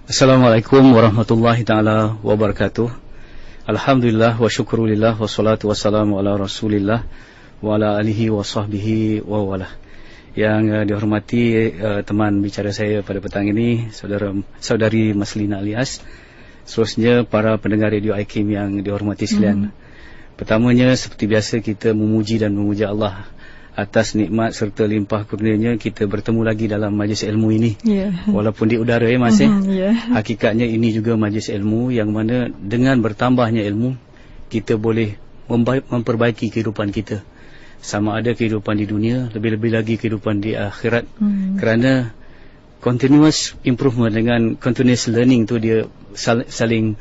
Assalamualaikum warahmatullahi ta'ala wabarakatuh. Alhamdulillah wa syukurulillah wa salatu wassalamu ala rasulillah wa ala alihi wa sahbihi wa walah. Yang dihormati teman bicara saya pada petang ini, saudari Maslina Alias, seterusnya para pendengar Radio IKIM yang dihormati sekalian. Pertamanya, seperti biasa, kita memuji dan memuja Allah atas nikmat serta limpah kurnianya kita bertemu lagi dalam majlis ilmu ini. Walaupun di udara Mas. Hakikatnya ini juga majlis ilmu yang mana dengan bertambahnya ilmu kita boleh memperbaiki kehidupan kita. Sama ada kehidupan di dunia, lebih-lebih lagi kehidupan di akhirat. Kerana continuous improvement dengan continuous learning tu dia saling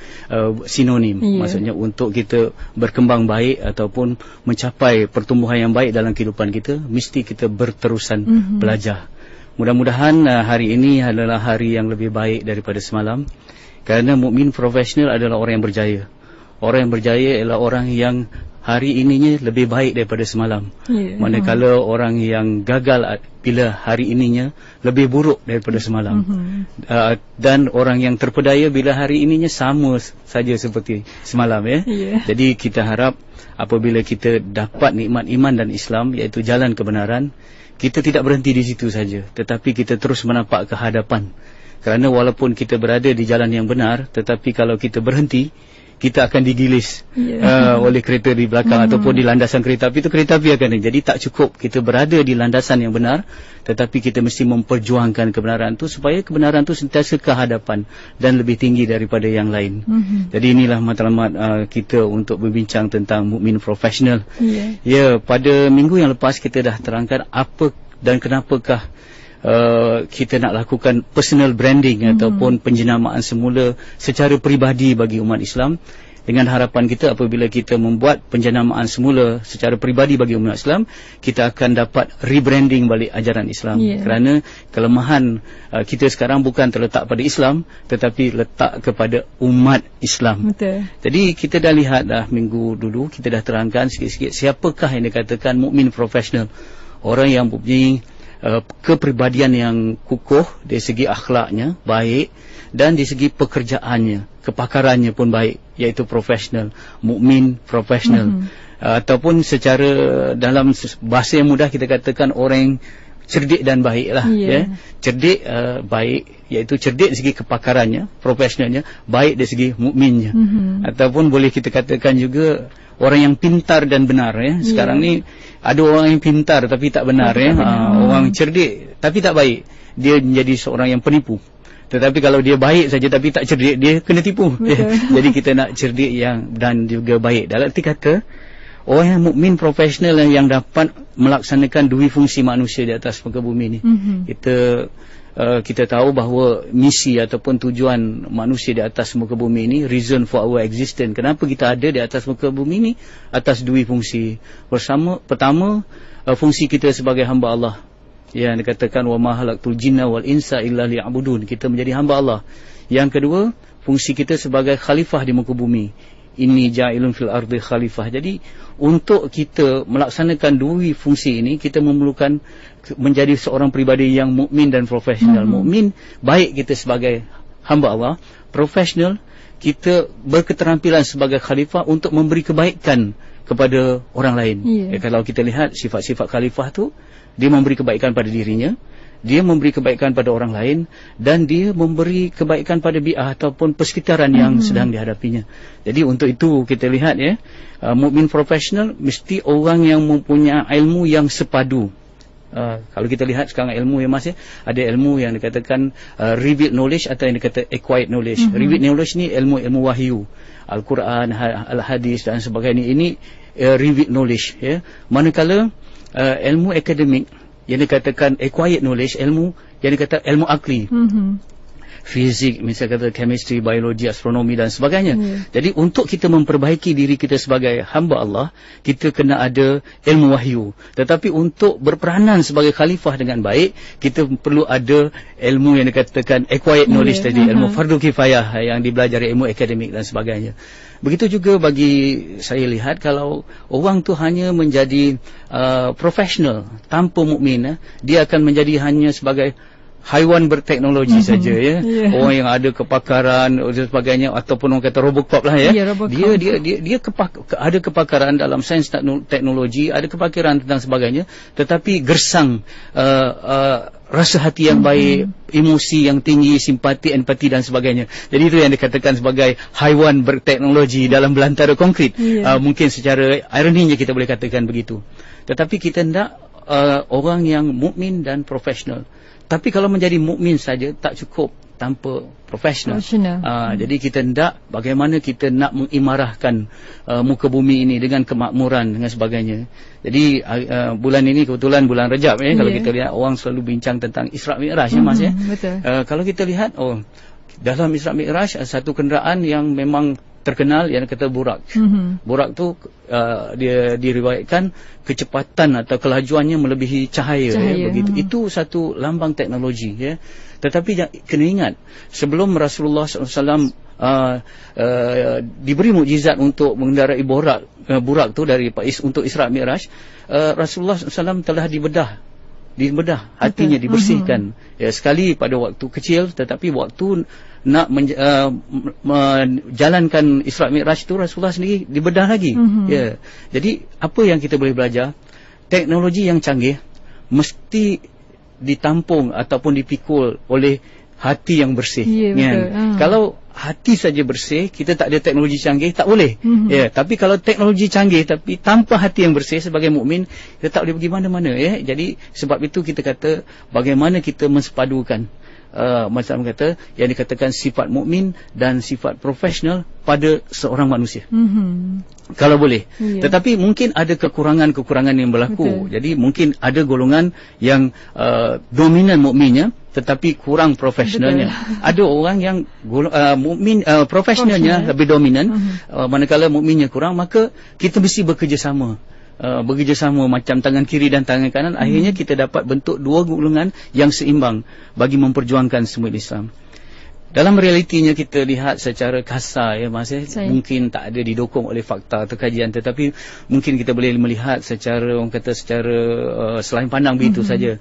sinonim. Maksudnya untuk kita berkembang baik ataupun mencapai pertumbuhan yang baik dalam kehidupan kita, mesti kita berterusan belajar. Mudah-mudahan hari ini adalah hari yang lebih baik daripada semalam. Kerana mukmin profesional adalah orang yang berjaya. Orang yang berjaya ialah orang yang hari ininya lebih baik daripada semalam. Manakala orang yang gagal bila hari ininya lebih buruk daripada semalam. Dan orang yang terpedaya bila hari ininya sama saja seperti semalam. Jadi kita harap apabila kita dapat nikmat iman dan Islam, iaitu jalan kebenaran, kita tidak berhenti di situ saja, tetapi kita terus menampak ke hadapan. Kerana walaupun kita berada di jalan yang benar, tetapi kalau kita berhenti, kita akan digilis oleh kereta di belakang ataupun di landasan kereta api. Itu kereta api akan. Jadi tak cukup kita berada di landasan yang benar, tetapi kita mesti memperjuangkan kebenaran itu supaya kebenaran itu sentiasa ke hadapan dan lebih tinggi daripada yang lain. Jadi inilah matlamat kita untuk berbincang tentang mukmin profesional. Pada minggu yang lepas kita dah terangkan apa dan kenapakah kita nak lakukan personal branding ataupun penjenamaan semula secara peribadi bagi umat Islam, dengan harapan kita apabila kita membuat penjenamaan semula secara peribadi bagi umat Islam, kita akan dapat rebranding balik ajaran Islam. Kerana kelemahan kita sekarang bukan terletak pada Islam, tetapi letak kepada umat Islam. Jadi kita dah lihat dah minggu dulu, kita dah terangkan sikit-sikit siapakah yang dikatakan mukmin profesional. Orang yang mempunyai kepribadian yang kukuh dari segi akhlaknya baik, dan dari segi pekerjaannya, kepakarannya pun baik, iaitu profesional, mukmin profesional. Ataupun secara dalam bahasa yang mudah kita katakan orang yang cerdik dan baik lah. Cerdik, baik, iaitu cerdik dari segi kepakarannya, profesionalnya, baik dari segi mukminnya. Ataupun boleh kita katakan juga orang yang pintar dan benar. Sekarang ni ada orang yang pintar tapi tak benar. Orang cerdik tapi tak baik, dia menjadi seorang yang penipu. Tetapi kalau dia baik saja tapi tak cerdik, dia kena tipu. Jadi kita nak cerdik yang dan juga baik. Dalam arti kata, orang yang mukmin profesional yang dapat melaksanakan dua fungsi manusia di atas muka bumi ini. Kita tahu bahawa misi ataupun tujuan manusia di atas muka bumi ini, reason for our existence, kenapa kita ada di atas muka bumi ini, atas dua fungsi. Pertama, fungsi kita sebagai hamba Allah, yang dikatakan wa ma khalaqtul jinna wal insa illa liya'budun, kita menjadi hamba Allah. Yang kedua, fungsi kita sebagai khalifah di muka bumi, inni ja'ilun fil ardi khalifah. Jadi untuk kita melaksanakan dua fungsi ini, kita memerlukan menjadi seorang pribadi yang mukmin dan profesional. Mukmin, baik kita sebagai hamba Allah. Profesional, kita berketerampilan sebagai khalifah untuk memberi kebaikan kepada orang lain. Kalau kita lihat sifat-sifat khalifah tu, dia memberi kebaikan pada dirinya, dia memberi kebaikan pada orang lain, dan dia memberi kebaikan pada bi'ah ataupun persekitaran yang sedang dihadapinya. Jadi untuk itu kita lihat mukmin profesional mesti orang yang mempunyai ilmu yang sepadu. Kalau kita lihat sekarang ilmu ada ilmu yang dikatakan revealed knowledge atau yang dikata acquired knowledge. Revealed knowledge ni ilmu wahyu, Al-Quran, Al-Hadis dan sebagainya. Ini revealed knowledge. Manakala ilmu akademik yang dikatakan acquired knowledge, ilmu yang dikatakan ilmu akli, fizik, misalnya kata chemistry, biologi, astronomi dan sebagainya. Jadi untuk kita memperbaiki diri kita sebagai hamba Allah, kita kena ada ilmu wahyu. Tetapi untuk berperanan sebagai khalifah dengan baik, kita perlu ada ilmu yang dikatakan acquired knowledge tadi, ilmu fardu kifayah yang dibelajari, ilmu akademik dan sebagainya. Begitu juga bagi saya lihat, kalau orang tu hanya menjadi profesional tanpa mukmin, dia akan menjadi hanya sebagai haiwan berteknologi saja ya. Orang yang ada kepakaran dan sebagainya, ataupun orang kata Robocop lah ya. Dia ada kepakaran dalam sains teknologi, ada kepakaran tentang sebagainya, tetapi gersang rasa hati yang baik, emosi yang tinggi, simpati, empati dan sebagainya. Jadi itu yang dikatakan sebagai haiwan berteknologi dalam belantara konkret. Mungkin secara ironinya kita boleh katakan begitu. Tetapi kita hendak orang yang mukmin dan profesional. Tapi kalau menjadi mukmin saja tak cukup tanpa profesional. Jadi kita hendak bagaimana kita nak mengimarahkan muka bumi ini dengan kemakmuran dengan sebagainya. Jadi bulan ini kebetulan bulan Rajab kalau kita lihat orang selalu bincang tentang Isra' Mi'raj Mas ya. Kalau kita lihat dalam Isra' Mi'raj satu kenderaan yang memang terkenal yang kata Burak. Burak tu dia diriwayatkan kecepatan atau kelajuannya melebihi cahaya. Begitu. Itu satu lambang teknologi ya. Tetapi kena ingat, sebelum Rasulullah SAW diberi mukjizat untuk mengendarai Burak tu dari untuk Isra' Mi'raj, Rasulullah SAW telah dibedah hatinya, dibersihkan. Sekali pada waktu kecil, tetapi waktu nak menjalankan Isra' Mi'raj itu Rasulullah sendiri dibedah lagi. Jadi apa yang kita boleh belajar, teknologi yang canggih mesti ditampung ataupun dipikul oleh hati yang bersih. Kalau hati saja bersih, kita tak ada teknologi canggih, tak boleh. Tapi kalau teknologi canggih tapi tanpa hati yang bersih, sebagai mukmin kita tak boleh pergi mana-mana. Jadi sebab itu kita kata bagaimana kita mensepadukan macam kata yang dikatakan sifat mukmin dan sifat profesional pada seorang manusia. Kalau boleh. Tetapi mungkin ada kekurangan-kekurangan yang berlaku. Jadi mungkin ada golongan yang dominan mukminnya tetapi kurang profesionalnya. Ada orang yang mukmin profesionalnya lebih dominan, manakala mukminnya kurang, maka kita mesti bekerjasama. Macam tangan kiri dan tangan kanan, akhirnya kita dapat bentuk dua golongan yang seimbang bagi memperjuangkan semua Islam. Dalam realitinya kita lihat secara kasar Mas mungkin tak ada didokong oleh fakta atau kajian, tetapi mungkin kita boleh melihat secara orang kata secara selain pandang begitu saja.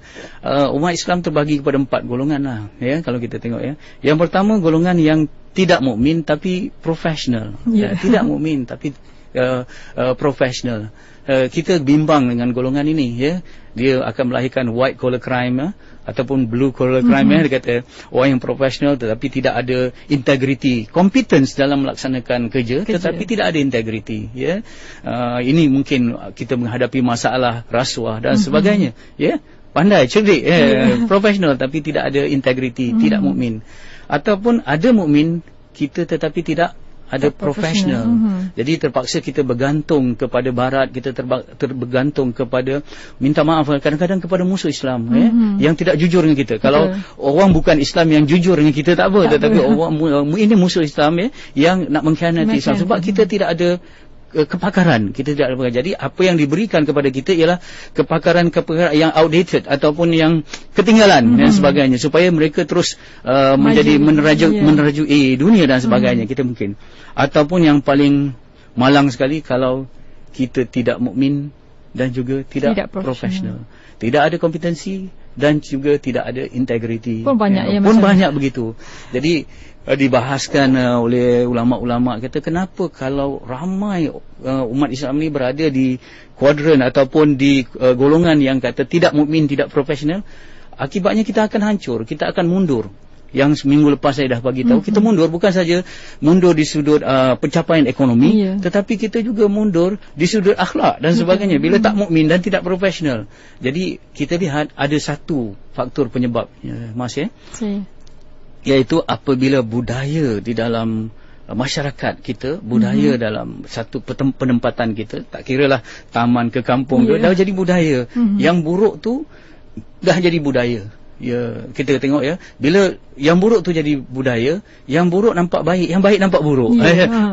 Umat Islam terbagi kepada 4 golongan lah kalau kita tengok Yang pertama golongan yang tidak mukmin tapi profesional. Tidak mukmin tapi profesional. Kita bimbang dengan golongan ini dia akan melahirkan white collar crime ataupun blue collar crime. Dia kata orang yang profesional tetapi tidak ada integriti, competence dalam melaksanakan kerja tetapi tidak ada integriti. Ini mungkin kita menghadapi masalah rasuah dan sebagainya. Pandai, cerdik, profesional tapi tidak ada integriti, tidak mukmin. Ataupun ada mukmin kita tetapi tidak ada profesional. Jadi terpaksa kita bergantung kepada barat, kita bergantung kepada, minta maaf kadang-kadang kepada musuh Islam yang tidak jujur dengan kita. Kalau orang bukan Islam yang jujur dengan kita tak apa, tetapi orang ini musuh Islam yang nak mengkhianati Islam sebab kita tidak ada kepakaran, kita tidak ada. Jadi apa yang diberikan kepada kita ialah kepakaran yang outdated ataupun yang ketinggalan dan sebagainya, supaya mereka terus menjadi menerajui dunia dan sebagainya. Kita mungkin, ataupun yang paling malang sekali kalau kita tidak mukmin dan juga tidak profesional, tidak ada kompetensi dan juga tidak ada integriti. Pun banyak begitu. Jadi dibahaskan oleh ulama-ulama, kata kenapa kalau ramai umat Islam ni berada di kuadran ataupun di golongan yang kata tidak mukmin, tidak profesional, akibatnya kita akan hancur, kita akan mundur. Yang minggu lepas saya dah bagi tahu, kita mundur bukan saja mundur di sudut pencapaian ekonomi, tetapi kita juga mundur di sudut akhlak dan sebagainya bila tak mukmin dan tidak profesional. Jadi kita lihat ada satu faktor penyebab Mas iaitu apabila budaya di dalam masyarakat kita, budaya dalam satu penempatan kita, tak kiralah taman ke kampung, dah jadi budaya. Yang buruk tu dah jadi budaya. Kita tengok bila yang buruk tu jadi budaya, yang buruk nampak baik, yang baik nampak buruk.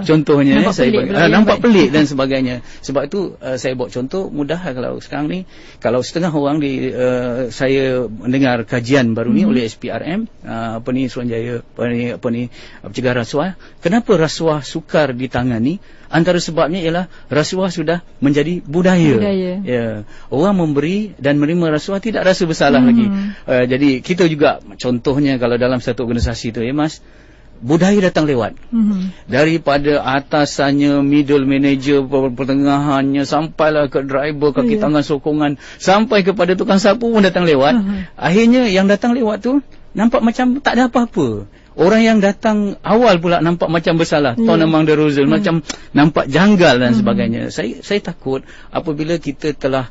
Contohnya nampak pelik dan sebagainya. Sebab itu saya buat contoh mudah. Kalau sekarang ni, kalau setengah orang saya mendengar kajian baru ni oleh SPRM, Suruhanjaya Pencegah Rasuah, kenapa rasuah sukar ditangani? Antara sebabnya ialah rasuah sudah menjadi budaya. Orang memberi dan menerima rasuah tidak rasa bersalah lagi. Jadi kita juga contohnya kalau dalam satu organisasi tu Mas, budaya datang lewat. Daripada atasannya, middle manager, pertengahannya, sampailah ke driver, kaki tangan sokongan, sampai kepada tukang sapu pun datang lewat. Akhirnya yang datang lewat tu nampak macam tak ada apa-apa. Orang yang datang awal pula nampak macam bersalah. Tuan Amang Daruzul macam nampak janggal dan sebagainya. Saya takut apabila kita telah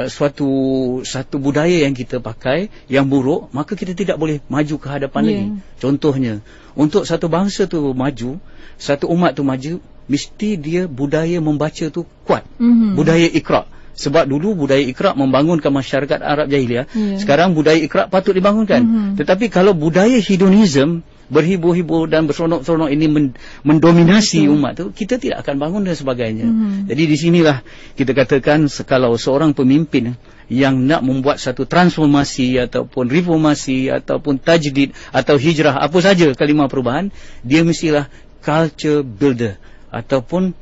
satu budaya yang kita pakai yang buruk, maka kita tidak boleh maju ke hadapan lagi. Contohnya, untuk satu bangsa tu maju, satu umat tu maju, mesti dia budaya membaca tu kuat. Budaya Iqra. Sebab dulu budaya Iqra membangunkan masyarakat Arab Jahiliah. Sekarang budaya Iqra patut dibangunkan. Tetapi kalau budaya hedonism, berhibur-hibur dan berseronok-seronok ini mendominasi umat tu, kita tidak akan bangun dan sebagainya. Jadi di sinilah kita katakan, kalau seorang pemimpin yang nak membuat satu transformasi ataupun reformasi ataupun tajdid atau hijrah, apa saja kalimah perubahan, dia mestilah culture builder ataupun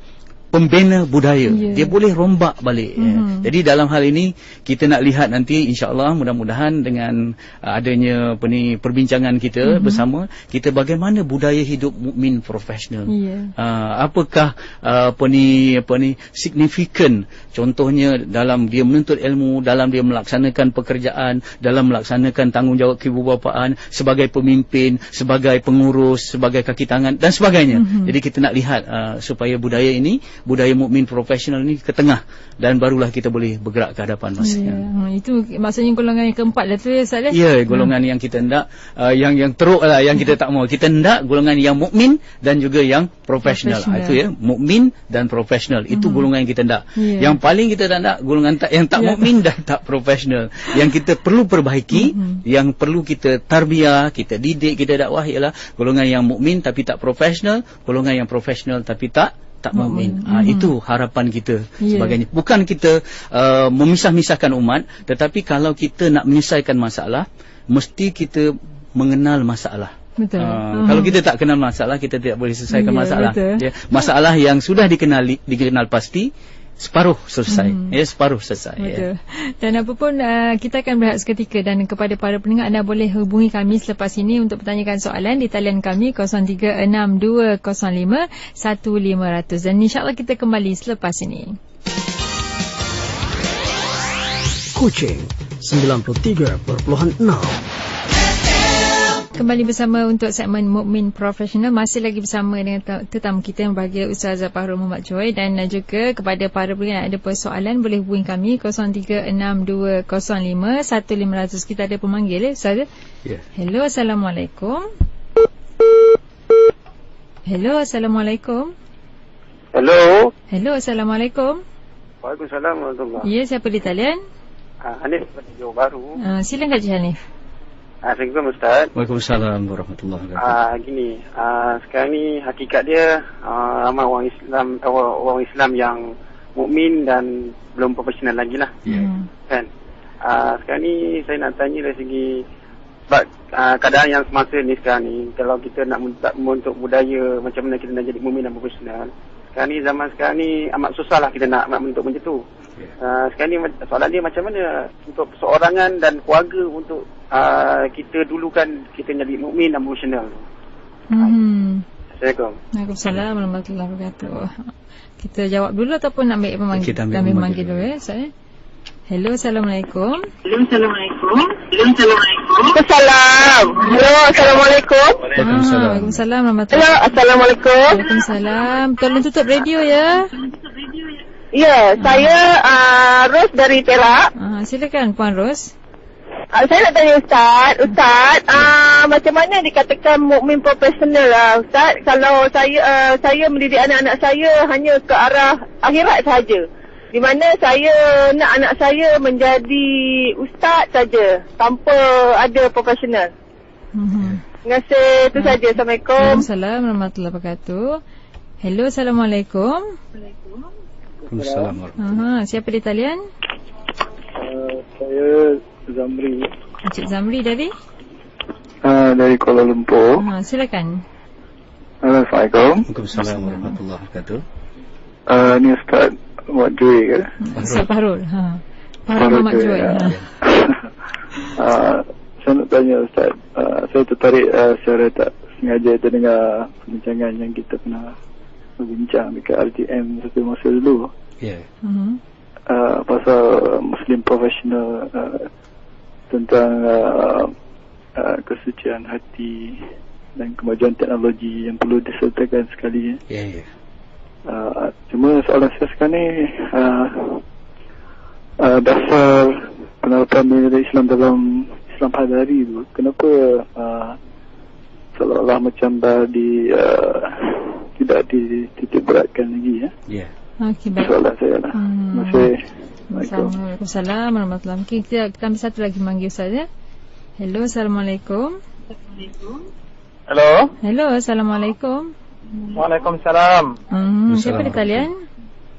pembina budaya. Dia boleh rombak balik. Jadi dalam hal ini kita nak lihat nanti, insya-Allah, mudah-mudahan dengan adanya perbincangan kita bersama, kita bagaimana budaya hidup mukmin profesional. Apakah signifikan, contohnya dalam dia menuntut ilmu, dalam dia melaksanakan pekerjaan, dalam melaksanakan tanggungjawab keibu-bapaan, sebagai pemimpin, sebagai pengurus, sebagai kaki tangan dan sebagainya. Jadi kita nak lihat supaya budaya ini, budaya mukmin profesional ni ke tengah, dan barulah kita boleh bergerak ke hadapan Mas. Itu maksudnya golongan yang keempat dah tu ya Ustaz. Golongan yang kita hendak, yang teruk lah, yang kita tak mau. Kita hendak golongan yang mukmin dan juga yang profesional. Itu mukmin dan profesional. Itu golongan yang kita hendak. Yang paling kita tak nak golongan yang tak mukmin dan tak profesional. Yang kita perlu perbaiki, yang perlu kita tarbiyah, kita didik, kita dakwah, ialah golongan yang mukmin tapi tak profesional, golongan yang profesional tapi tak mukmin. Itu harapan kita sebagainya. Bukan kita memisah-misahkan umat, tetapi kalau kita nak menyelesaikan masalah, mesti kita mengenal masalah. Kalau kita tak kenal masalah, kita tidak boleh selesaikan masalah. Masalah yang sudah dikenal pasti, separuh selesai. Separuh selesai. Dan apapun, kita akan berehat seketika, dan kepada para pendengar, anda boleh hubungi kami selepas ini untuk bertanyakan soalan di talian kami 0362051500, dan insya-Allah kita kembali selepas ini. Kuching 93.6. Kembali bersama untuk segmen Mukmin Profesional. Masih lagi bersama dengan tetamu kita yang berbahagia, Ustazah Fahrul Muhammad Joy, dan juga kepada para pendengar yang ada persoalan, boleh hubungi kami 0362051500. Kita ada pemanggil Ustazah. Hello, Assalamualaikum. Hello, Assalamualaikum. Hello. Hello, Assalamualaikum. Waalaikumsalam warahmatullahi. Ya, siapa di talian? Hanif dari Johor Bahru. Silakan Cik Hanif. Assalamualaikum Ustaz. Waalaikumsalam warahmatullahi wabarakatuh. Gini, sekarang ni hakikat dia, ramai orang Islam yang mukmin dan belum profesional lagi lah. Kan? Sekarang ni saya nak tanya dari segi sebab keadaan yang semasa ni sekarang ni, kalau kita nak membentuk budaya macam mana kita nak jadi mukmin dan profesional, sekarang ni, zaman sekarang ni amat susah lah kita nak bentuk macam tu. Sekarang ni soalan dia macam mana untuk perseorangan dan keluarga untuk kita dulu kan kita jadi mukmin dan profesional. Assalamualaikum. Waalaikumsalam warahmatullahi wabarakatuh. Kita jawab dulu ataupun nak ambil pemanggil? Kita ambil pemanggil dulu ya, saya. Hello, Assalamualaikum. Assalamualaikum. Hello, Assalamualaikum. Waalaikumsalam warahmatullahi wabarakatuh. Assalamualaikum. Waalaikumsalam. Tolong tutup radio ya. Ya, saya Ros dari Perak. Silakan Puan Ros. Saya nak tanya Ustaz, macam mana dikatakan mukmin profesional lah Ustaz, kalau saya mendidik anak-anak saya hanya ke arah akhirat saja, di mana saya nak anak saya menjadi ustaz saja tanpa ada profesional. Terima kasih, itu saja. Assalamualaikum. Waalaikumsalam warahmatullahi wabarakatuh. Hello, Assalamualaikum. Waalaikumsalam. Siapa di talian? Saya Zamri. Encik Zamri dari? Dari Kuala Lumpur. Silakan. Assalamualaikum. Waalaikumsalam warahmatullahi wabarakatuh. Ni Ustaz Muhammad Joy ke? Ustaz Fahrul. Fahrul Muhammad Joy. Saya nak tanya Ustaz, saya tertarik secara tak sengaja terdengar perbincangan yang kita pernah berbincang dekat RTM satu masa dulu. Ya. Pasal Muslim profesional, tentang kesucian hati dan kemajuan teknologi yang perlu disertakan sekali. Ya. Cuma soalan saya sekarang ni, dasar penerapan nilai Islam dalam Islam hadari tu, kenapa seolah-olah macam dah tidak dititik beratkan lagi, ya? Ya. Okey, baik. Soalan saya lah. Assalamualaikum warahmatullahi wabarakatuh. Kita ambil satu lagi manggil Ustaz, ya. Hello, Assalamualaikum. Hello, Assalamualaikum. Waalaikumsalam. Siapa di talian?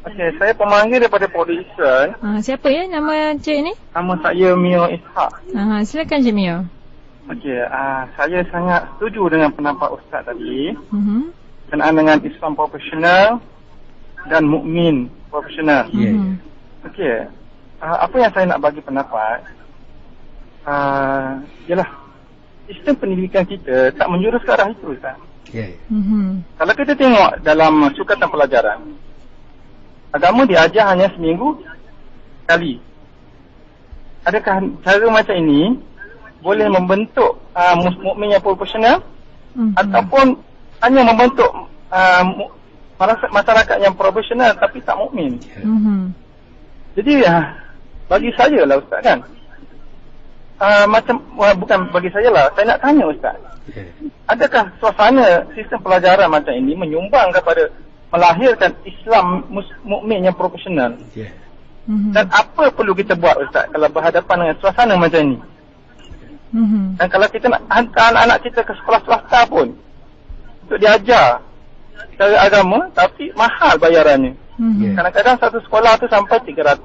Okey, saya pemanggil daripada Polisian. Siapa ya nama cik ni? Nama saya Mio Ishak. Silakan Cik Mio. Okey, saya sangat setuju dengan pendapat Ustaz tadi. Berkenaan dengan Islam profesional dan mukmin profesional. Okey, apa yang saya nak bagi pendapat, ialah sistem pendidikan kita tak menjurus ke arah itu, Ustaz. Kalau kita tengok dalam sukatan pelajaran, agama diajar hanya seminggu sekali. Adakah cara macam ini boleh membentuk mukmin yang profesional, ataupun hanya membentuk masyarakat yang profesional tapi tak mukmin? Jadi bagi saya lah Ustaz, kan, bukan bagi saya lah, saya nak tanya Ustaz, adakah suasana sistem pelajaran macam ini menyumbang kepada melahirkan Islam mukmin yang profesional? Dan apa perlu kita buat Ustaz kalau berhadapan dengan suasana macam ini? Dan kalau kita nak hantar anak-anak kita ke sekolah swasta pun untuk diajar cara agama, tapi mahal bayarannya. Kadang-kadang satu sekolah tu sampai 300.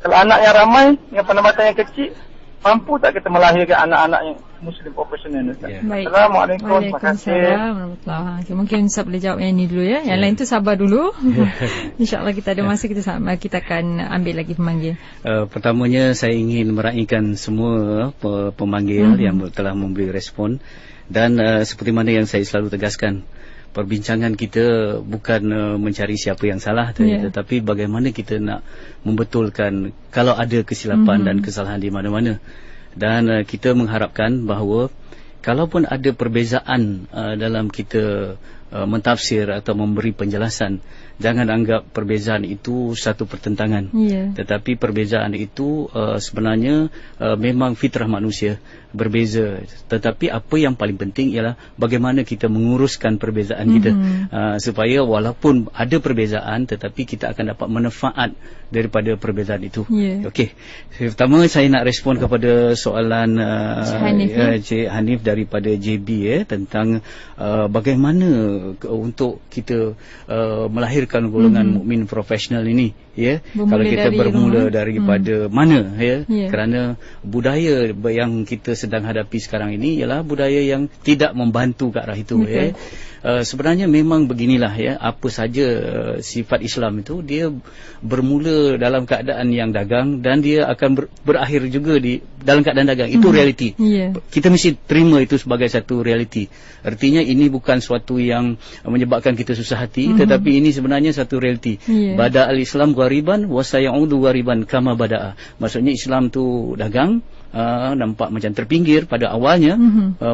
Kalau anak yang ramai dengan pendapatan yang kecil, mampu tak kita melahirkan anak-anak yang Muslim profesional? Baik. Assalamualaikum. Terima kasih. Okay, mungkin Ustaz boleh jawab yang ini dulu, ya. Yang lain tu sabar dulu. InsyaAllah kita ada masa, kita akan ambil lagi pemanggil. Pertamanya saya ingin meraihkan semua pemanggil yang telah memberi respon. Dan seperti mana yang saya selalu tegaskan, perbincangan kita bukan mencari siapa yang salah, tetapi bagaimana kita nak membetulkan kalau ada kesilapan dan kesalahan di mana-mana. Dan kita mengharapkan bahawa kalaupun ada perbezaan dalam kita mentafsir atau memberi penjelasan, jangan anggap perbezaan itu satu pertentangan. Tetapi perbezaan itu sebenarnya memang fitrah manusia berbeza. Tetapi apa yang paling penting ialah bagaimana kita menguruskan perbezaan kita, supaya walaupun ada perbezaan, tetapi kita akan dapat manfaat daripada perbezaan itu. Okey, pertama saya nak respon kepada soalan Cik Hanif daripada JB tentang bagaimana untuk kita melahirkan golongan mukmin profesional ini, kalau kita bermula daripada mana, kerana budaya yang kita sedang hadapi sekarang ini ialah budaya yang tidak membantu ke arah itu. Sebenarnya memang beginilah, apa saja sifat Islam itu, dia bermula dalam keadaan yang dagang dan dia akan berakhir juga dalam keadaan dagang. Itu realiti. Kita mesti terima itu sebagai satu realiti. Artinya ini bukan suatu yang menyebabkan kita susah hati, tetapi ini sebenarnya satu realiti. Bada al-Islam ghariban wa sayaudu ghariban kama bada'a. Maksudnya Islam tu dagang, nampak macam terpinggir pada awalnya,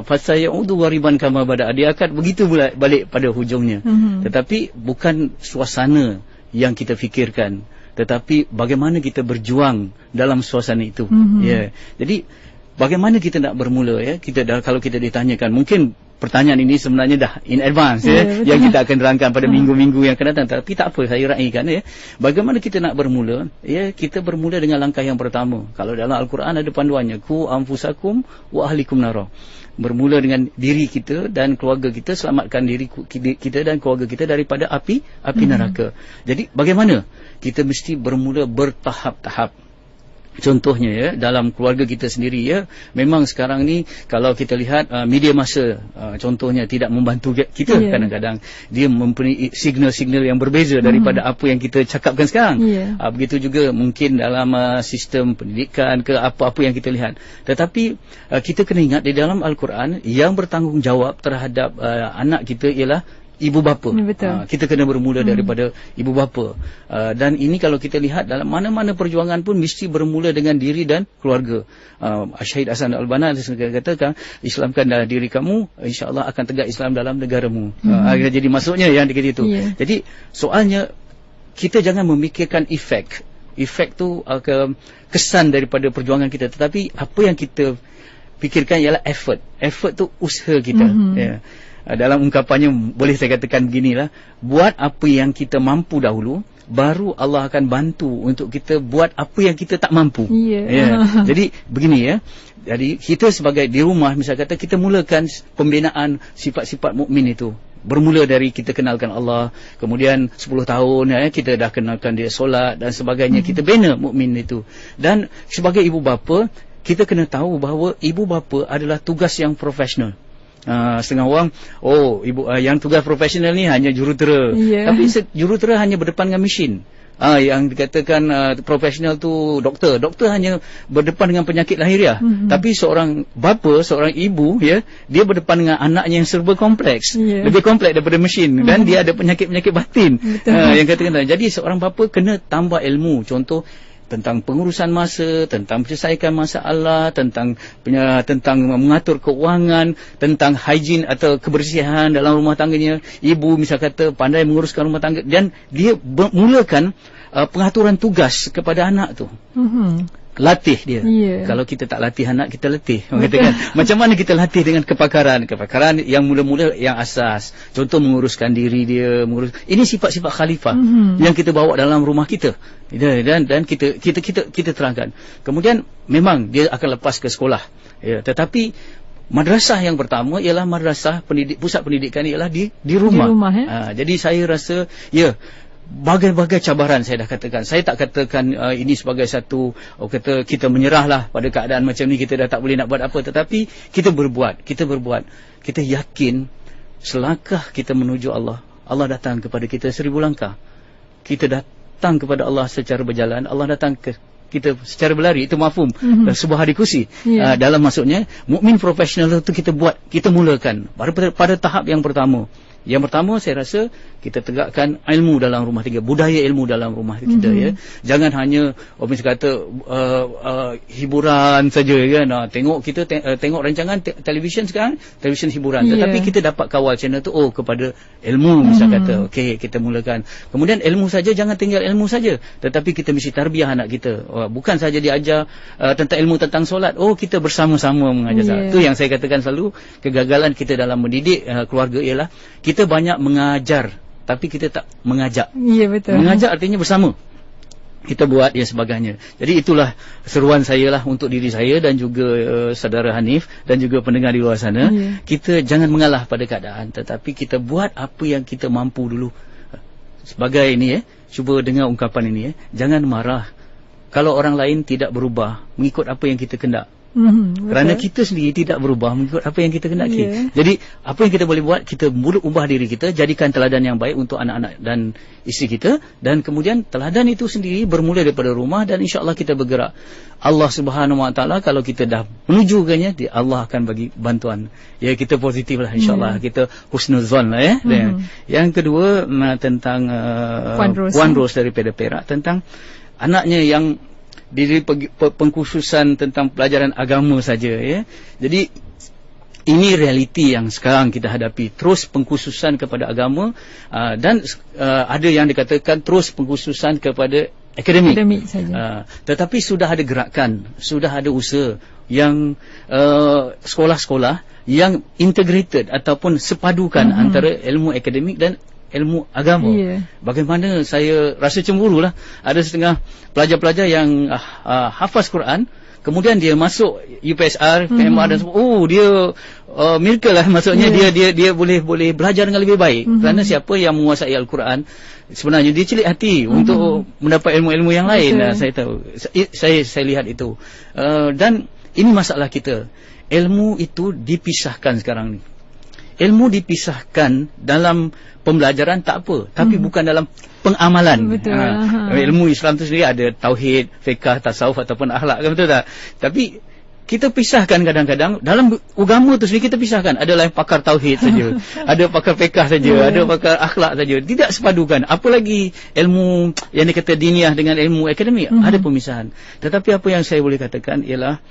fasayaudu ghariban kama bada'a, dia akan begitu balik pada hujungnya. Tetapi bukan suasana yang kita fikirkan, tetapi bagaimana kita berjuang dalam suasana itu. Jadi bagaimana kita nak bermula, kalau kita ditanyakan, mungkin pertanyaan ini sebenarnya dah in advance, yang kita akan terangkan pada minggu-minggu yang akan datang. Tapi tak apa, saya raikan, bagaimana kita nak bermula. Kita bermula dengan langkah yang pertama. Kalau dalam Al-Quran ada panduannya, ku anfusakum wa ahlikum nara. Bermula dengan diri kita dan keluarga kita, selamatkan diri kita dan keluarga kita daripada api neraka. Jadi bagaimana? Kita mesti bermula bertahap-tahap. Contohnya ya, dalam keluarga kita sendiri ya, memang sekarang ni kalau kita lihat media massa contohnya tidak membantu kita. Kadang-kadang dia mempunyai signal-signal yang berbeza daripada apa yang kita cakapkan sekarang. Begitu juga mungkin dalam sistem pendidikan ke apa-apa yang kita lihat. Tetapi kita kena ingat di dalam Al-Quran yang bertanggungjawab terhadap anak kita ialah ibu bapa. Kita kena bermula daripada ibu bapa. Dan ini kalau kita lihat dalam mana-mana perjuangan pun mesti bermula dengan diri dan keluarga. Syahid Hasan Al-Banna katakan, Islamkan dalam diri kamu, insya-Allah akan tegak Islam dalam negaramu. Jadi maksudnya yang dikata itu. Jadi soalnya kita jangan memikirkan efek tu kesan daripada perjuangan kita, tetapi apa yang kita fikirkan ialah effort tu usaha kita. Dalam ungkapannya boleh saya katakan beginilah, buat apa yang kita mampu dahulu, baru Allah akan bantu untuk kita buat apa yang kita tak mampu. Jadi begini ya. Jadi kita sebagai di rumah misalnya kata, kita mulakan pembinaan sifat-sifat mukmin itu. Bermula dari kita kenalkan Allah, kemudian 10 tahun kita dah kenalkan dia solat dan sebagainya, kita bina mukmin itu. Dan sebagai ibu bapa, kita kena tahu bahawa ibu bapa adalah tugas yang profesional. Setengah orang, ibu yang tugas profesional ni hanya jurutera. Tapi jurutera hanya berdepan dengan mesin. Yang dikatakan profesional tu doktor hanya berdepan dengan penyakit lahiriah. Tapi seorang bapa, seorang ibu ya, dia berdepan dengan anaknya yang serba kompleks, lebih kompleks daripada mesin, dan dia ada penyakit-penyakit batin. Yang katakan, jadi seorang bapa kena tambah ilmu, contoh tentang pengurusan masa, tentang menyelesaikan masalah, tentang mengatur keuangan, tentang higien atau kebersihan dalam rumah tangganya. Ibu misal kata pandai menguruskan rumah tangga, dan dia mulakan pengaturan tugas kepada anak tu. Latih dia. Kalau kita tak latih anak, kita letih. Macam mana kita latih dengan kepakaran yang mula-mula yang asas. Contoh menguruskan diri dia, ini sifat-sifat khalifah yang kita bawa dalam rumah kita. Dan kita terangkan. Kemudian memang dia akan lepas ke sekolah. Tetapi madrasah yang pertama ialah madrasah pusat pendidikan ialah di rumah. Jadi saya rasa bagai-bagai cabaran saya dah katakan. Saya tak katakan ini sebagai satu kata kita menyerahlah pada keadaan macam ni, kita dah tak boleh nak buat apa, tetapi kita berbuat. Kita yakin selangkah kita menuju Allah, Allah datang kepada kita 1000 langkah. Kita datang kepada Allah secara berjalan, Allah datang ke kita secara berlari. Itu mafhum sebuah diskusi. Dalam maksudnya mukmin profesional itu kita buat, kita mulakan pada tahap yang pertama. Yang pertama saya rasa kita tegakkan ilmu dalam rumah tangga, budaya ilmu dalam rumah kita ya. Jangan hanya orang kata hiburan saja kan. Tengok kita tengok rancangan televisyen sekarang, televisyen hiburan, tetapi kita dapat kawal channel tu kepada ilmu misal kata. Okey, kita mulakan. Kemudian ilmu saja, jangan tinggal ilmu saja, tetapi kita mesti tarbiyah anak kita. Bukan saja diajar tentang ilmu tentang solat. Kita bersama-sama mengajar. Itu yang saya katakan selalu, kegagalan kita dalam mendidik keluarga ialah kita banyak mengajar tapi kita tak mengajak. Betul. Mengajak artinya bersama. Kita buat sebagainya. Jadi itulah seruan saya lah untuk diri saya dan juga saudara Hanif dan juga pendengar di luar sana. Kita jangan mengalah pada keadaan, tetapi kita buat apa yang kita mampu dulu. Sebagai ini cuba dengar ungkapan ini Jangan marah kalau orang lain tidak berubah mengikut apa yang kita kendak. Kerana kita sendiri tidak berubah mengikut apa yang kita kendaki. Jadi apa yang kita boleh buat, kita mula ubah diri kita, jadikan teladan yang baik untuk anak-anak dan isteri kita, dan kemudian teladan itu sendiri bermula daripada rumah, dan insya-Allah kita bergerak. Allah Subhanahu Wa Taala kalau kita dah menuju kenya, Allah akan bagi bantuan. Kita positiflah insya-Allah. Kita husnuzon lah Yang kedua tentang Puan Ros daripada Perak, tentang anaknya yang diri pengkhususan tentang pelajaran agama saja Jadi ini realiti yang sekarang kita hadapi, terus pengkhususan kepada agama, dan ada yang dikatakan terus pengkhususan kepada akademik saja. Tetapi sudah ada gerakan, sudah ada usaha yang sekolah-sekolah yang integrated ataupun sepadukan antara ilmu akademik dan ilmu agama. Bagaimana saya rasa cemburulah ada setengah pelajar-pelajar yang hafaz Quran kemudian dia masuk UPSR, PMR dan dia miracle lah, maksudnya dia boleh belajar dengan lebih baik. Kerana siapa yang menguasai Al-Quran sebenarnya dia celik hati untuk mendapat ilmu-ilmu yang lain. Saya tahu, saya lihat itu. Dan ini masalah kita, ilmu itu dipisahkan sekarang ni. Ilmu dipisahkan dalam pembelajaran tak apa, tapi bukan dalam pengamalan. Betul. Ilmu Islam tu sendiri ada tauhid, fiqh, tasawuf ataupun akhlak, betul tak? Tapi kita pisahkan kadang-kadang dalam agama tu sendiri, kita pisahkan. Ada yang pakar tauhid saja, ada pakar fiqh saja, ada pakar akhlak saja. Tidak sepadukan. Apalagi ilmu yang dikata diniah dengan ilmu akademik, ada pemisahan. Tetapi apa yang saya boleh katakan ialah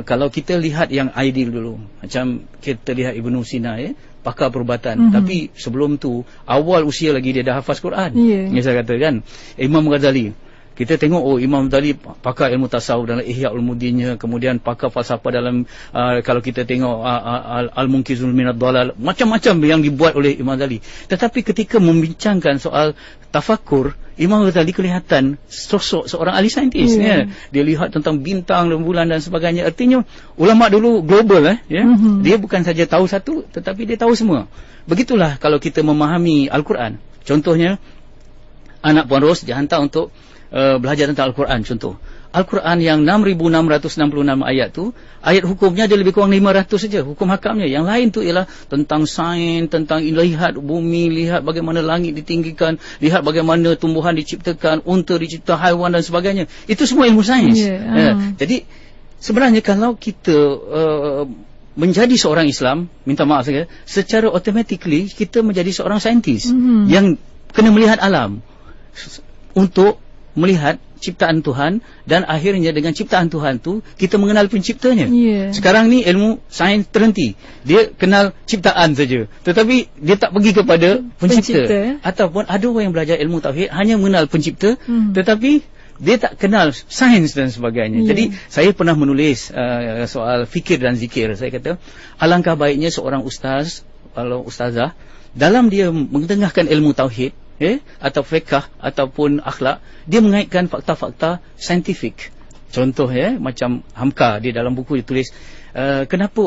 kalau kita lihat yang ideal dulu, macam kita lihat Ibnu Sina, pakar perubatan, tapi sebelum tu awal usia lagi dia dah hafaz Quran. Yang saya katakan Imam Ghazali, kita tengok Imam Ghazali pakar ilmu tasawuf dalam Ihya Ulumuddinnya, kemudian pakar falsafah dalam kalau kita tengok Al-Munqizul Minad Dhalal, macam-macam yang dibuat oleh Imam Ghazali. Tetapi ketika membincangkan soal tafakur, Imam Ghazali kelihatan sosok seorang ahli saintis. Dia lihat tentang bintang dan bulan dan sebagainya. Artinya ulama dulu global, dia bukan saja tahu satu, tetapi dia tahu semua. Begitulah kalau kita memahami Al-Quran. Contohnya anak Puan Ros dihantar untuk belajar tentang Al-Quran. Contoh Al-Quran yang 6,666 ayat tu, ayat hukumnya ada lebih kurang 500 saja, hukum hakamnya. Yang lain tu ialah tentang sains, tentang lihat bumi, lihat bagaimana langit ditinggikan, lihat bagaimana tumbuhan diciptakan, unta dicipta, haiwan dan sebagainya. Itu semua ilmu sains. Jadi sebenarnya kalau kita menjadi seorang Islam, minta maaf saja, secara automatically kita menjadi seorang saintis yang kena melihat alam untuk melihat ciptaan Tuhan, dan akhirnya dengan ciptaan Tuhan tu kita mengenal penciptanya. Sekarang ni ilmu sains terhenti, dia kenal ciptaan saja, tetapi dia tak pergi kepada pencipta. Ataupun ada orang yang belajar ilmu tauhid hanya mengenal pencipta, tetapi dia tak kenal sains dan sebagainya. Jadi saya pernah menulis soal fikir dan zikir. Saya kata alangkah baiknya seorang ustaz, kalau ustazah, dalam dia mengetengahkan ilmu tauhid atau fiqh ataupun akhlak, dia mengaitkan fakta-fakta saintifik. Contoh macam Hamka, dia dalam buku dia tulis kenapa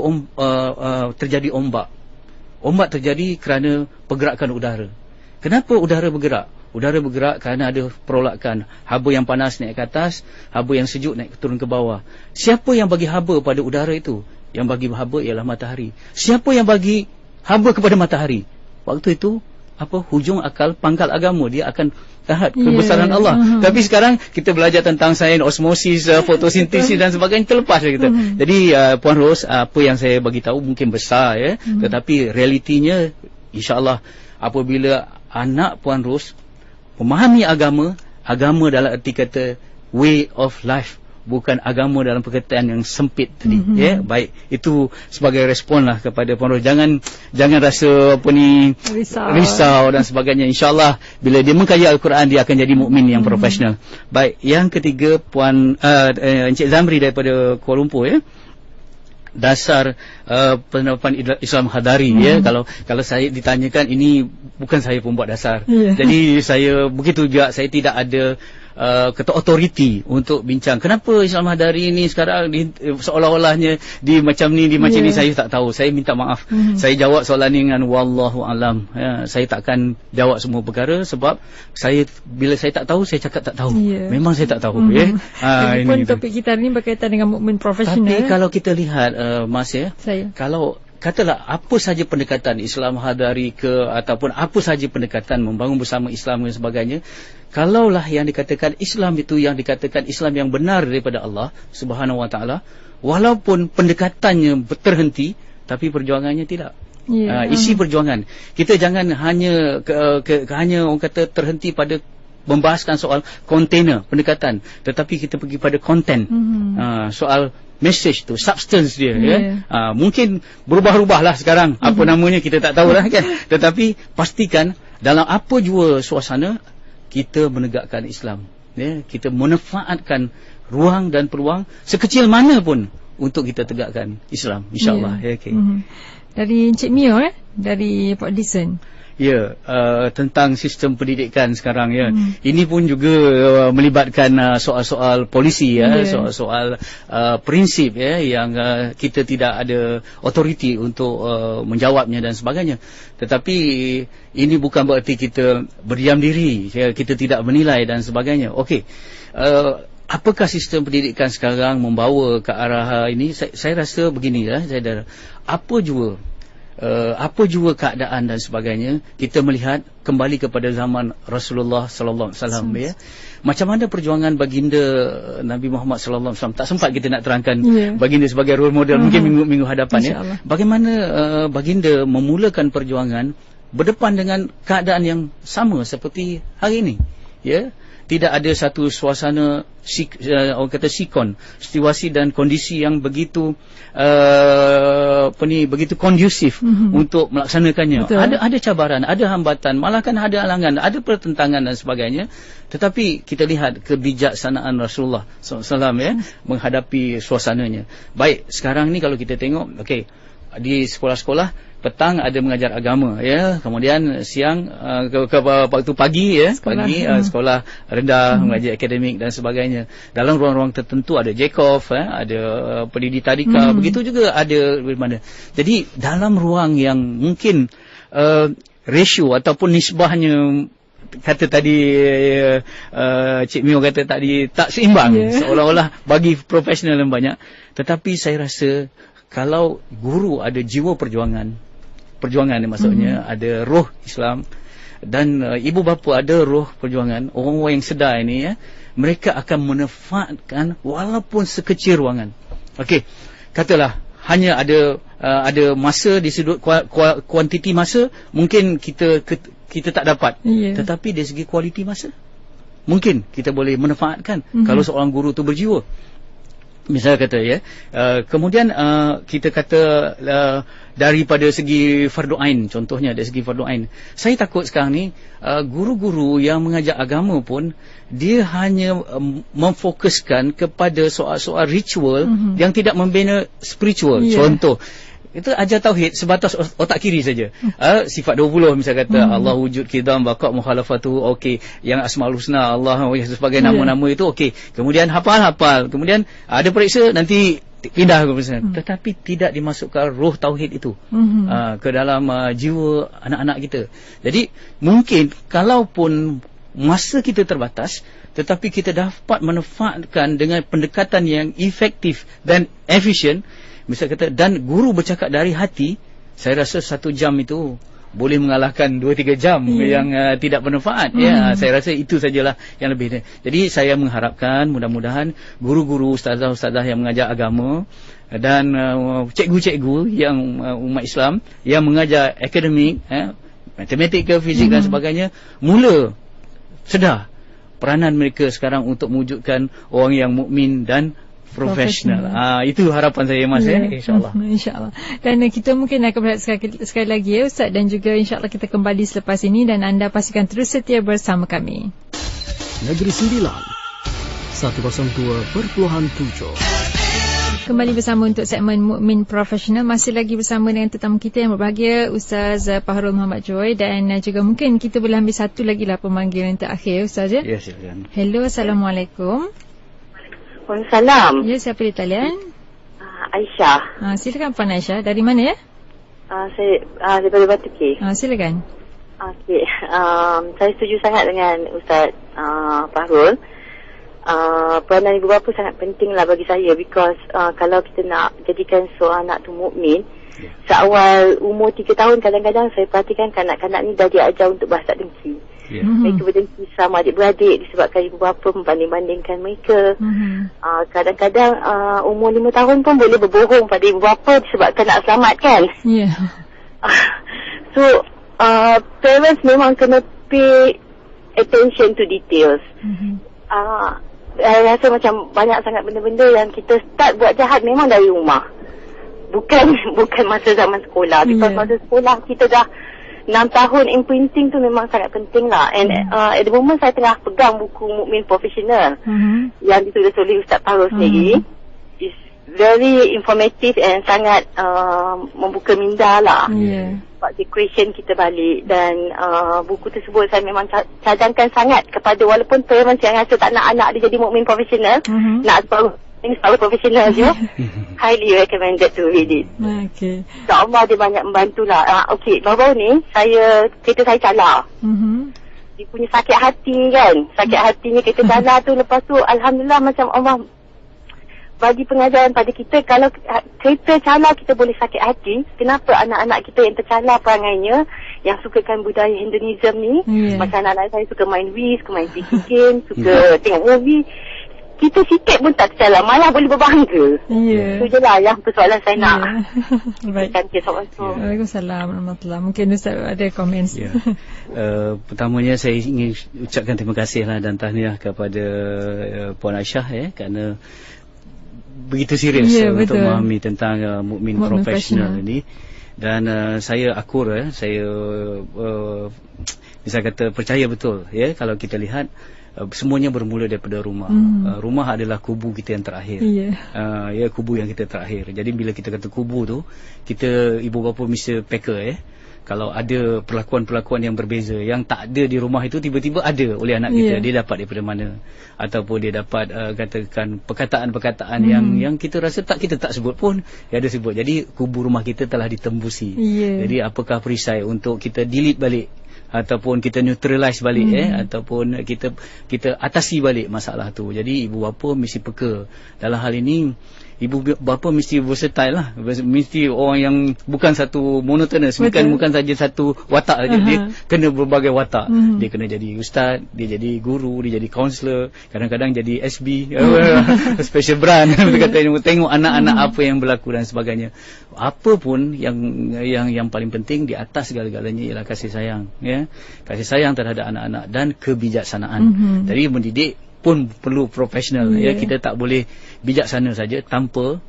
terjadi ombak. Ombak terjadi kerana pergerakan udara. Kenapa udara bergerak? Udara bergerak kerana ada perolakan. Haba yang panas naik ke atas, haba yang sejuk naik turun ke bawah. Siapa yang bagi haba pada udara itu? Yang bagi haba ialah matahari. Siapa yang bagi haba kepada matahari? Waktu itu hujung akal pangkal agama, dia akan tahat kebesaran Allah. Tapi sekarang kita belajar tentang sains osmosis, fotosintesis dan sebagainya, terlepas kita. Jadi Puan Ros, apa yang saya bagi tahu mungkin besar tetapi realitinya insya-Allah apabila anak Puan Ros memahami agama dalam erti kata way of life, bukan agama dalam perkataan yang sempit tadi. Baik, itu sebagai respon lah kepada Puan Ros. Jangan rasa risau dan sebagainya. InsyaAllah bila dia mengkaji Al-Quran, dia akan jadi mukmin yang profesional. Baik, yang ketiga Puan Encik Zamri daripada Kuala Lumpur, dasar penerapan Islam Hadari. Kalau saya ditanyakan, ini bukan saya pembuat dasar. Jadi saya begitu juga, saya tidak ada kata otoriti untuk bincang kenapa Islam Hadari ini sekarang seolah-olahnya di macam ni, saya tak tahu. Saya minta maaf. Saya jawab soalan ni dengan wallahu alam. Saya takkan jawab semua perkara, sebab bila saya tak tahu, saya cakap tak tahu. Memang saya tak tahu. Lagipun topik kita ni berkaitan dengan mukmin profesional. Tapi kalau kita lihat Mas, kalau katalah apa saja pendekatan Islam Hadari ataupun apa saja pendekatan membangun bersama Islam dan sebagainya, kalaulah yang dikatakan Islam itu yang dikatakan Islam yang benar daripada Allah Subhanahu Wa Taala, walaupun pendekatannya terhenti, tapi perjuangannya tidak. Isi perjuangan kita jangan hanya hanya orang kata terhenti pada membahaskan soal kontainer pendekatan, tetapi kita pergi pada konten, soal message tu, substance dia. Mungkin berubah-ubahlah sekarang apa namanya, kita tak tahulah kan. Tetapi pastikan dalam apa jua suasana kita menegakkan Islam, kita manfaatkan ruang dan peluang sekecil mana pun untuk kita tegakkan Islam, insya-Allah. Dari Encik Mio dari Port Dickson. Ya, tentang sistem pendidikan sekarang ya. Ini pun juga melibatkan soal-soal polisi ya, soal-soal prinsip ya yang kita tidak ada authority untuk menjawabnya dan sebagainya. Tetapi ini bukan berarti kita berdiam diri, ya, kita tidak menilai dan sebagainya. Okey. Apakah sistem pendidikan sekarang membawa ke arah ini? Saya rasa begini ya, saudara. Apa jua keadaan dan sebagainya, kita melihat kembali kepada zaman Rasulullah sallallahu alaihi wasallam ya. Macam mana perjuangan baginda Nabi Muhammad sallallahu alaihi wasallam, tak sempat kita nak terangkan baginda sebagai role model mungkin minggu-minggu hadapan ya. Bagaimana baginda memulakan perjuangan berdepan dengan keadaan yang sama seperti hari ini ya. Tidak ada satu suasana orang kata sikon, situasi dan kondisi yang begitu begitu kondusif untuk melaksanakannya. Ada cabaran, ada hambatan, malahkan ada halangan, ada pertentangan dan sebagainya. Tetapi kita lihat kebijaksanaan Rasulullah SAW ya, menghadapi suasananya. Baik, sekarang ni kalau kita tengok, okey, di sekolah-sekolah petang ada mengajar agama ya, kemudian siang waktu pagi ya, sekolah rendah mengajar akademik dan sebagainya. Dalam ruang-ruang tertentu ada Jacob ada pendidik tadika, begitu juga ada di mana. Jadi dalam ruang yang mungkin ratio ataupun nisbahnya kata tadi Cik Mio kata tadi tak seimbang, seolah-olah bagi profesional yang banyak. Tetapi saya rasa kalau guru ada jiwa perjuangan maksudnya ada roh Islam, dan ibu bapa ada roh perjuangan, orang-orang yang sedar ini ya, mereka akan memanfaatkan walaupun sekecil ruangan. Okey, katalah hanya ada masa di sudut kuantiti masa mungkin kita tak dapat, tetapi dari segi kualiti masa mungkin kita boleh manfaatkan kalau seorang guru tu berjiwa. Misalnya kata ya, kemudian kita kata daripada segi fardu ain, contohnya dari segi fardu ain, saya takut sekarang ni guru-guru yang mengajar agama pun dia hanya memfokuskan kepada soal-soal ritual yang tidak membina spiritual. Contoh, itu ajar tauhid sebatas otak kiri saja. Sifat 20 misalnya kata Allah wujud, qidam, baqa, mukhalafatu, okey. Yang asmaul husna Allah sebagai nama-nama itu okey. Kemudian hafal. Kemudian ada periksa nanti pindah ke sana. Tetapi tidak dimasukkan roh tauhid itu ke dalam jiwa anak-anak kita. Jadi mungkin kalaupun masa kita terbatas, tetapi kita dapat manfaatkan dengan pendekatan yang efektif dan efisien. Misal kata, dan guru bercakap dari hati, saya rasa 1 jam itu boleh mengalahkan 2-3 jam yang tidak bermanfaat. Ya, saya rasa itu sajalah yang lebih. Jadi saya mengharapkan mudah-mudahan guru-guru, ustazah-ustazah yang mengajar agama dan cikgu-cikgu yang umat Islam yang mengajar akademik, matematik ke fizik dan sebagainya, mula sedar peranan mereka sekarang untuk mewujudkan orang yang mukmin dan profesional. Itu harapan saya Mas InsyaAllah. InsyaAllah. Dan kita mungkin akan berehat sekali lagi ya Ustaz, dan juga insyaAllah kita kembali selepas ini, dan anda pastikan terus setia bersama kami. Negeri Sembilan 102.7. Kembali bersama untuk segmen Mukmin Profesional. Masih lagi bersama dengan tetamu kita yang berbahagia, Ustaz Fahrul Muhammad Joy, dan juga mungkin kita boleh ambil satu lagi lah pemanggilan terakhir Ustaz ya. Ya, silakan. Hello, Assalamualaikum. Waalaikumsalam. Ya, siapa di talian? Aisyah. Silakan Puan Aisyah. Dari mana ya? Saya daripada Batu Ke. Silakan. Okey. Saya setuju sangat dengan Ustaz Fahrul. Peranan ibu bapa sangat penting lah bagi saya, because kalau kita nak jadikan seorang anak tu mukmin, seawal umur 3 tahun kadang-kadang saya perhatikan kanak-kanak ni dah diajar untuk bahasa dengki. Mereka berdengki sama adik-beradik disebabkan ibu bapa membanding-bandingkan mereka. Kadang-kadang umur 5 tahun pun boleh berbohong pada ibu bapa disebabkan nak selamatkan. So parents memang kena pay attention to details. Saya rasa macam banyak sangat benda-benda yang kita start buat jahat memang dari rumah, bukan masa zaman sekolah. Because masa sekolah kita dah 6 tahun, imprinting tu memang sangat penting lah. And at the moment saya tengah pegang buku Mukmin Profesional yang ditulis oleh Ustaz Fahrul sendiri. very informative and sangat membuka minda lah. Sebab dia question kita balik. Dan buku tersebut saya memang cadangkan sangat kepada walaupun parents yang rasa tak nak anak dia jadi mukmin profesional, nak sebagai profesional je, highly recommended to read it. Okay. InsyaAllah dia banyak membantulah. Okay, baru-baru ni kereta saya calar. Dia punya sakit hati kan, sakit hatinya kereta calar tu. Lepas tu Alhamdulillah macam Allah bagi pengajaran pada kita, kalau kereta calar kita boleh sakit hati, kenapa anak-anak kita yang tercalar perangainya, yang sukakan budaya Hinduism ni, macam anak-anak saya suka main Wii, suka main PC game, suka tengok movie, kita sikit pun tak tercalar, malah boleh berbangga. Itu je lah yang persoalan saya nak. Baik. Waalaikumsalam warahmatullahi. Mungkin Ustaz ada komen. Pertamanya saya ingin ucapkan terima kasih lah dan tahniah kepada Puan Aisyah kerana begitu serius untuk memahami tentang mukmin profesional ini. Dan saya akur, saya bisa kata percaya betul kalau kita lihat semuanya bermula daripada rumah. Rumah adalah kubu kita yang terakhir. Kubu yang kita terakhir. Jadi bila kita kata kubu tu, kita ibu bapa mesti peka kalau ada perlakuan-perlakuan yang berbeza yang tak ada di rumah itu, tiba-tiba ada oleh anak kita, dia dapat daripada mana, ataupun dia dapat katakan perkataan-perkataan yang kita rasa kita tak sebut pun dia ada sebut. Jadi kubu rumah kita telah ditembusi. Jadi apakah perisai untuk kita delete balik, ataupun kita neutralize balik, ataupun kita atasi balik masalah tu. Jadi ibu bapa mesti peka dalam hal ini. Ibu bapa mesti versatile lah, mesti orang yang bukan satu monotonous, bukan saja satu watak saja. Dia kena berbagai watak. Dia kena jadi ustaz, dia jadi guru, dia jadi kaunselor, kadang-kadang jadi SB, special brand. Tengok anak-anak apa yang berlaku dan sebagainya. Apa pun yang paling penting di atas segala-galanya ialah kasih sayang, kasih sayang terhadap anak-anak dan kebijaksanaan. Jadi mendidik pun perlu profesional. Kita tak boleh bijaksana saja tanpa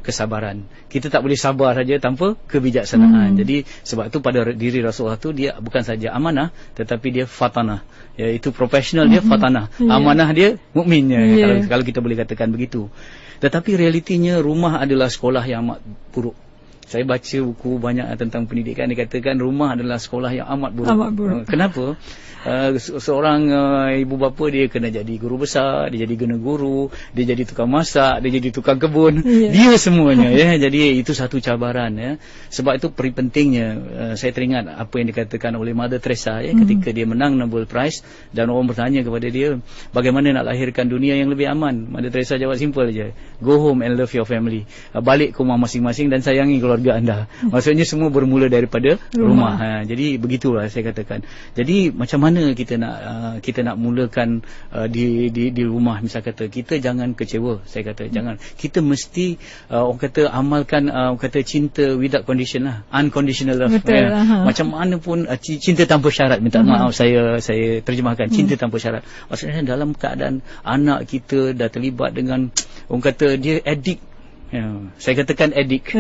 kesabaran. Kita tak boleh sabar saja tanpa kebijaksanaan. Jadi sebab itu pada diri Rasulullah tu dia bukan saja amanah, tetapi dia fatanah. Itu profesional, dia fatanah. Amanah dia mukminnya. Kalau kita boleh katakan begitu. Tetapi realitinya rumah adalah sekolah yang amat buruk. Saya baca buku banyak tentang pendidikan, dikatakan rumah adalah sekolah yang amat buruk. Kenapa? Seorang ibu bapa dia kena jadi guru besar, dia jadi guna guru, dia jadi tukang masak, dia jadi tukang kebun, dia semuanya jadi itu satu cabaran. Sebab itu pentingnya saya teringat apa yang dikatakan oleh Mother Teresa ketika dia menang Nobel Prize dan orang bertanya kepada dia, bagaimana nak lahirkan dunia yang lebih aman? Mother Teresa jawab simple je, go home and love your family. Balik ke rumah masing-masing dan sayangi keluarga anda. Maksudnya semua bermula daripada rumah. Jadi begitulah saya katakan. Jadi macam mana kita nak mulakan di rumah, misal kata kita jangan kecewa, saya kata jangan. Kita mesti orang kata amalkan kata cinta without condition lah, unconditional love. Macam mana pun cinta tanpa syarat, minta maaf saya terjemahkan, cinta tanpa syarat. Maksudnya dalam keadaan anak kita dah terlibat dengan orang kata dia addict. Saya katakan addict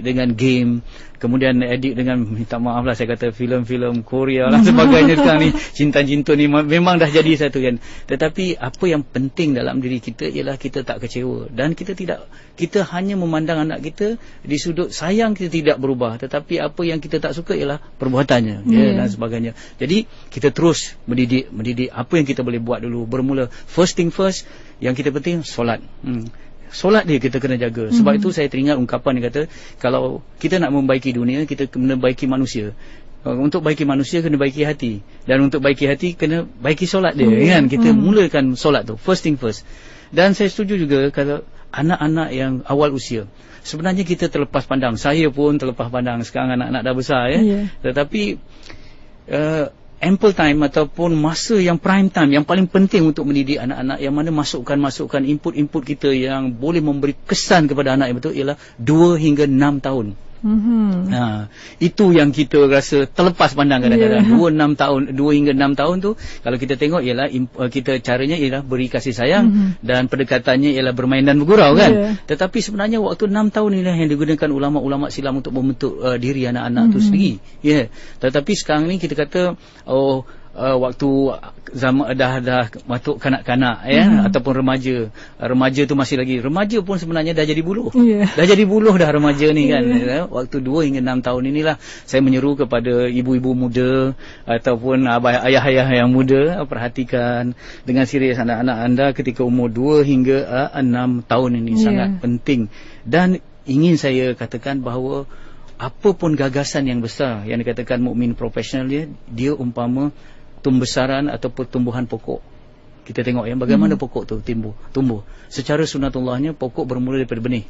dengan game, kemudian addict dengan, minta maaf lah saya kata filem-filem Korea lah sebagainya sekarang ni, cinta-cinta ni memang dah jadi satu kan. Tetapi apa yang penting dalam diri kita ialah kita tak kecewa, dan kita hanya memandang anak kita di sudut sayang, kita tidak berubah, tetapi apa yang kita tak suka ialah perbuatannya dan sebagainya. Jadi kita terus mendidik apa yang kita boleh buat dulu. Bermula first thing first, yang kita penting solat. Solat dia kita kena jaga. Sebab itu saya teringat ungkapan yang kata, kalau kita nak membaiki dunia, kita kena baiki manusia. Untuk baiki manusia kena baiki hati, dan untuk baiki hati kena baiki solat dia, kan? Kita mulakan solat tu first thing first. Dan saya setuju juga kalau anak-anak yang awal usia, sebenarnya kita terlepas pandang. Saya pun terlepas pandang, sekarang anak-anak dah besar tetapi ample time ataupun masa yang prime time yang paling penting untuk mendidik anak-anak, yang mana masukkan input kita yang boleh memberi kesan kepada anak yang betul ialah 2 hingga 6 tahun. Itu yang kita rasa terlepas pandang kadang-kadang. 2 hingga 6 tahun tu kalau kita tengok ialah kita caranya ialah beri kasih sayang dan pendekatannya ialah bermain dan bergurau kan. Tetapi sebenarnya waktu 6 tahun inilah yang digunakan ulama-ulama silam untuk membentuk diri anak-anak tu sendiri. Tetapi sekarang ni kita kata waktu zaman dah masuk kanak-kanak ataupun remaja tu masih lagi remaja pun sebenarnya dah jadi buluh. Dah jadi buluh dah remaja ni kan. Waktu 2 hingga 6 tahun inilah saya menyeru kepada ibu-ibu muda ataupun ayah-ayah yang muda, perhatikan dengan serius anak-anak anda ketika umur 2 hingga 6 tahun ini. Sangat penting. Dan ingin saya katakan bahawa apapun gagasan yang besar yang dikatakan mukmin profesional dia umpama tumbesaran ataupun tumbuhan pokok. Kita tengok bagaimana pokok tu tumbuh. Secara sunatullahnya pokok bermula daripada benih.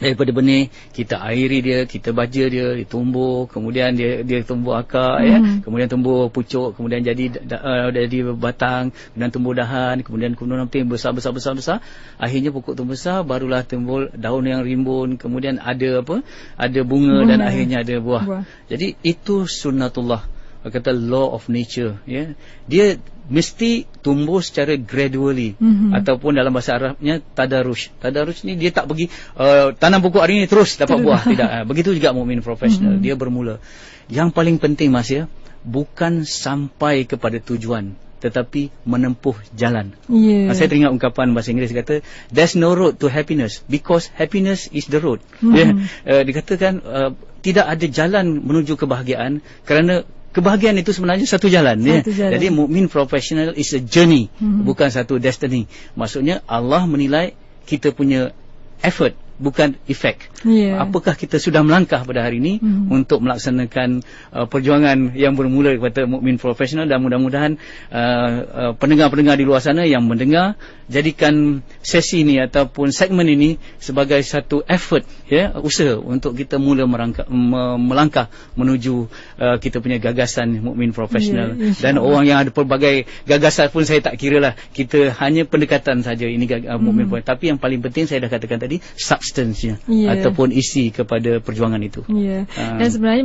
Daripada benih kita airi dia, kita baja dia tumbuh, kemudian dia tumbuh akar kemudian tumbuh pucuk, kemudian jadi batang, kemudian tumbuh dahan, kemudian nanti besar, akhirnya pokok tu besar, barulah timbul daun yang rimbun, kemudian ada bunga dan akhirnya ada buah. Jadi itu sunnatullah, kata law of nature, dia mesti tumbuh secara gradually ataupun dalam bahasa Arabnya tadarruj. Tadarruj ni dia tak pergi tanam pokok hari ni terus dapat buah, tidak. Begitu juga mukmin profesional, dia bermula. Yang paling penting bukan sampai kepada tujuan, tetapi menempuh jalan. Saya teringat ungkapan bahasa Inggeris kata, there's no road to happiness because happiness is the road. Dikatakan tidak ada jalan menuju kebahagiaan kerana kebahagiaan itu sebenarnya satu jalan. Jadi mukmin profesional is a journey, bukan satu destiny. Maksudnya Allah menilai kita punya effort, bukan efek. Apakah kita sudah melangkah pada hari ini untuk melaksanakan perjuangan yang bermula kepada mukmin profesional, dan mudah-mudahan pendengar-pendengar di luar sana yang mendengar, jadikan sesi ini ataupun segmen ini sebagai satu effort, usaha untuk kita mula melangkah menuju kita punya gagasan mukmin profesional. Dan orang yang ada pelbagai gagasan pun saya tak kira lah, kita hanya pendekatan saja ini mukmin profesional. Tapi yang paling penting saya dah katakan tadi, substance ataupun isi kepada perjuangan itu. Dan sebenarnya